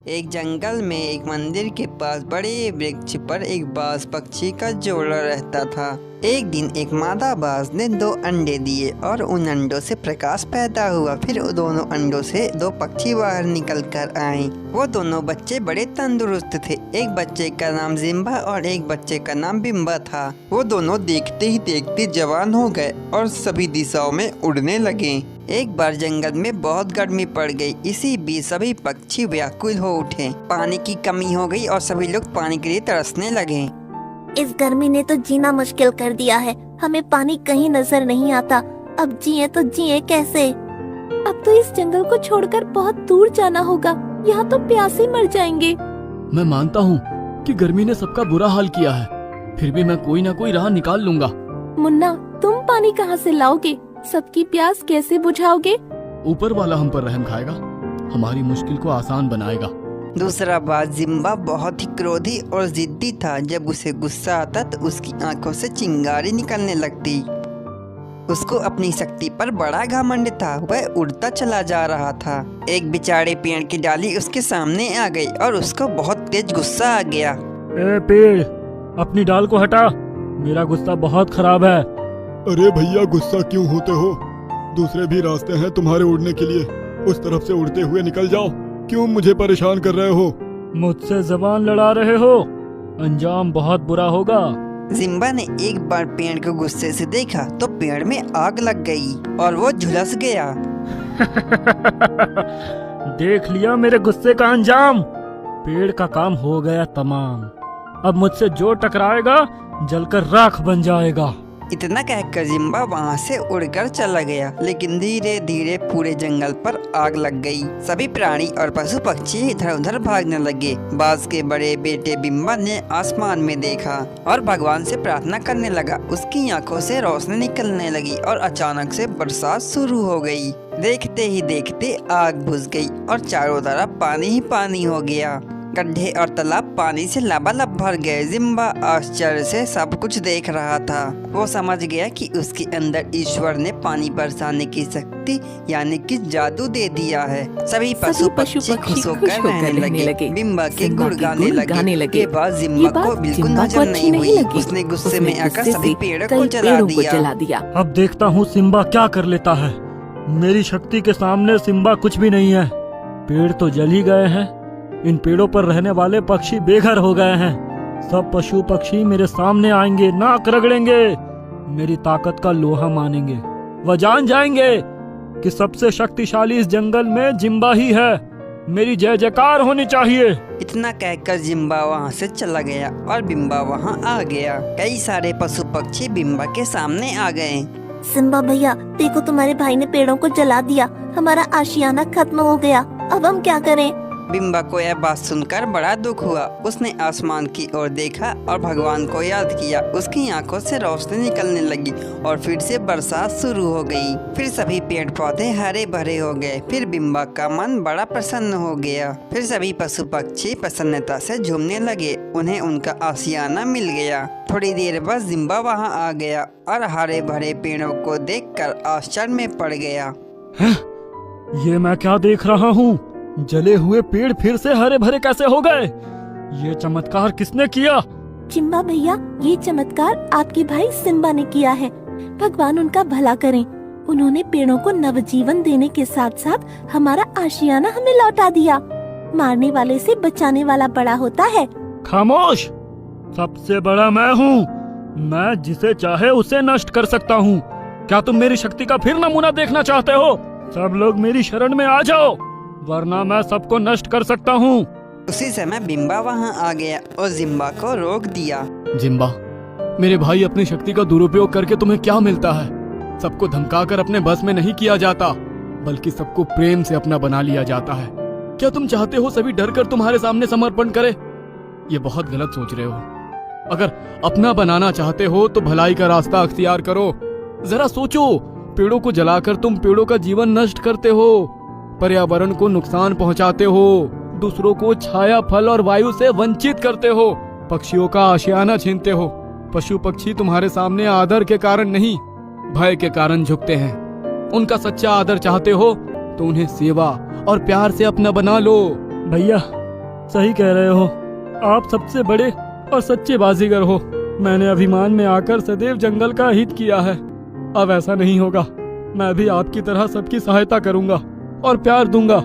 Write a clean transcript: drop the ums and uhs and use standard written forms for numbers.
एक जंगल में एक मंदिर के पास बड़े वृक्ष पर एक बाज पक्षी का जोड़ा रहता था। एक दिन एक मादा बाज ने 2 अंडे दिए और उन अंडों से प्रकाश पैदा हुआ। फिर दोनों अंडों से 2 पक्षी बाहर निकल कर आए। वो दोनों बच्चे बड़े तंदुरुस्त थे। एक बच्चे का नाम जिम्बा और एक बच्चे का नाम बिम्बा था। वो दोनों देखते ही देखते जवान हो गए और सभी दिशाओं में उड़ने लगे। एक बार जंगल में बहुत गर्मी पड़ गई। इसी बीच सभी पक्षी व्याकुल हो उठे। पानी की कमी हो गई और सभी लोग पानी के लिए तरसने लगे। इस गर्मी ने तो जीना मुश्किल कर दिया है। हमें पानी कहीं नजर नहीं आता। अब जिए तो जिए कैसे? अब तो इस जंगल को छोड़कर बहुत दूर जाना होगा। यहाँ तो प्यासे मर जाएंगे। मैं मानता हूँ कि गर्मी ने सबका बुरा हाल किया है, फिर भी मैं कोई ना कोई राह निकाल लूंगा। मुन्ना, तुम पानी कहाँ से लाओगे? सबकी प्यास कैसे बुझाओगे? ऊपर वाला हम पर रहम खाएगा, हमारी मुश्किल को आसान बनाएगा। दूसरा बाज जिम्बा बहुत ही क्रोधी और जिद्दी था। जब उसे गुस्सा आता तो उसकी आंखों से चिंगारी निकलने लगती। उसको अपनी शक्ति पर बड़ा घमंड था। वह उड़ता चला जा रहा था। एक बेचारे पेड़ की डाली उसके सामने आ गई और उसको बहुत तेज गुस्सा आ गया। ए पेड़, अपनी डाल को हटा, मेरा गुस्सा बहुत खराब है। अरे भैया, गुस्सा क्यों होते हो? दूसरे भी रास्ते हैं तुम्हारे उड़ने के लिए। उस तरफ से उड़ते हुए निकल जाओ। क्यों मुझे परेशान कर रहे हो? मुझसे जबान लड़ा रहे हो, अंजाम बहुत बुरा होगा। जिम्बा ने एक बार पेड़ को गुस्से से देखा तो पेड़ में आग लग गई और वो झुलस गया। देख लिया मेरे गुस्से का अंजाम। पेड़ का काम हो गया तमाम। अब मुझसे जो टकराएगा जलकर राख बन जाएगा। इतना कहकर जिम्बा वहाँ से उड़कर चला गया। लेकिन धीरे धीरे पूरे जंगल पर आग लग गई। सभी प्राणी और पशु पक्षी इधर उधर भागने लगे। बाज के बड़े बेटे बिम्बा ने आसमान में देखा और भगवान से प्रार्थना करने लगा। उसकी आंखों से रोशनी निकलने लगी और अचानक से बरसात शुरू हो गई। देखते ही देखते आग बुझ गई और चारों तरफ पानी ही पानी हो गया। गड्ढे और तालाब पानी से लबालब भर गए। जिम्बा आश्चर्य से सब कुछ देख रहा था। वो समझ गया कि उसके अंदर ईश्वर ने पानी बरसाने की शक्ति यानी कि जादू दे दिया है। सभी पशु पक्षी खुश होकर रहने लगे। बिम्बा के गुण गाने लगे। ये बात जिम्बा को बिल्कुल नजर नहीं हुई। उसने गुस्से में आकर सभी पेड़ों को जला दिया। अब देखता हूँ सिम्बा क्या कर लेता है। मेरी शक्ति के सामने सिम्बा कुछ भी नहीं है। पेड़ तो जल ही गए हैं। इन पेड़ों पर रहने वाले पक्षी बेघर हो गए हैं। सब पशु पक्षी मेरे सामने आएंगे, नाक रगड़ेंगे, मेरी ताकत का लोहा मानेंगे। वह जान जाएंगे कि सबसे शक्तिशाली इस जंगल में जिम्बा ही है। मेरी जय जयकार होनी चाहिए। इतना कहकर जिम्बा वहाँ से चला गया और बिम्बा वहाँ आ गया। कई सारे पशु पक्षी बिम्बा के सामने आ गए। सिम्बा भैया, देखो तुम्हारे भाई ने पेड़ों को जला दिया। हमारा आशियाना खत्म हो गया। अब हम क्या करें? बिम्बा को यह बात सुनकर बड़ा दुख हुआ। उसने आसमान की ओर देखा और भगवान को याद किया। उसकी आंखों से रोशनी निकलने लगी और फिर से बरसात शुरू हो गई। फिर सभी पेड़ पौधे हरे भरे हो गए। फिर बिम्बा का मन बड़ा प्रसन्न हो गया। फिर सभी पशु पक्षी प्रसन्नता से झूमने लगे। उन्हें उनका आशियाना मिल गया। थोड़ी देर बाद जिम्बा वहाँ आ गया और हरे भरे पेड़ों को देखकर आश्चर्य में पड़ गया। ये मैं क्या देख रहा हूँ? जले हुए पेड़ फिर से हरे भरे कैसे हो गए? ये चमत्कार किसने किया? जिम्बा भैया, ये चमत्कार आपके भाई सिम्बा ने किया है। भगवान उनका भला करें। उन्होंने पेड़ों को नवजीवन देने के साथ साथ हमारा आशियाना हमें लौटा दिया। मारने वाले से बचाने वाला बड़ा होता है। खामोश! सबसे बड़ा मैं हूँ। मैं जिसे चाहे उसे नष्ट कर सकता हूँ। क्या तुम मेरी शक्ति का फिर नमूना देखना चाहते हो? सब लोग मेरी शरण में आ जाओ, वरना मैं सबको नष्ट कर सकता हूँ। उसी समय बिम्बा वहाँ आ गया और जिम्बा को रोक दिया। जिम्बा, मेरे भाई, अपनी शक्ति का दुरुपयोग करके तुम्हें क्या मिलता है? सबको धमकाकर अपने बस में नहीं किया जाता, बल्कि सबको प्रेम से अपना बना लिया जाता है। क्या तुम चाहते हो सभी डरकर तुम्हारे सामने समर्पण करें? ये बहुत गलत सोच रहे हो। अगर अपना बनाना चाहते हो तो भलाई का रास्ता अख्तियार करो। जरा सोचो, पेड़ों को जलाकर तुम पेड़ों का जीवन नष्ट करते हो, पर्यावरण को नुकसान पहुंचाते हो, दूसरों को छाया, फल और वायु से वंचित करते हो, पक्षियों का आशियाना छीनते हो। पशु पक्षी तुम्हारे सामने आदर के कारण नहीं, भय के कारण झुकते हैं। उनका सच्चा आदर चाहते हो तो उन्हें सेवा और प्यार से अपना बना लो। भैया, सही कह रहे हो, आप सबसे बड़े और सच्चे बाजीगर हो। मैंने अभिमान में आकर सदैव जंगल का हित किया है। अब ऐसा नहीं होगा। मैं भी आपकी तरह सबकी सहायता करूंगा और प्यार दूंगा।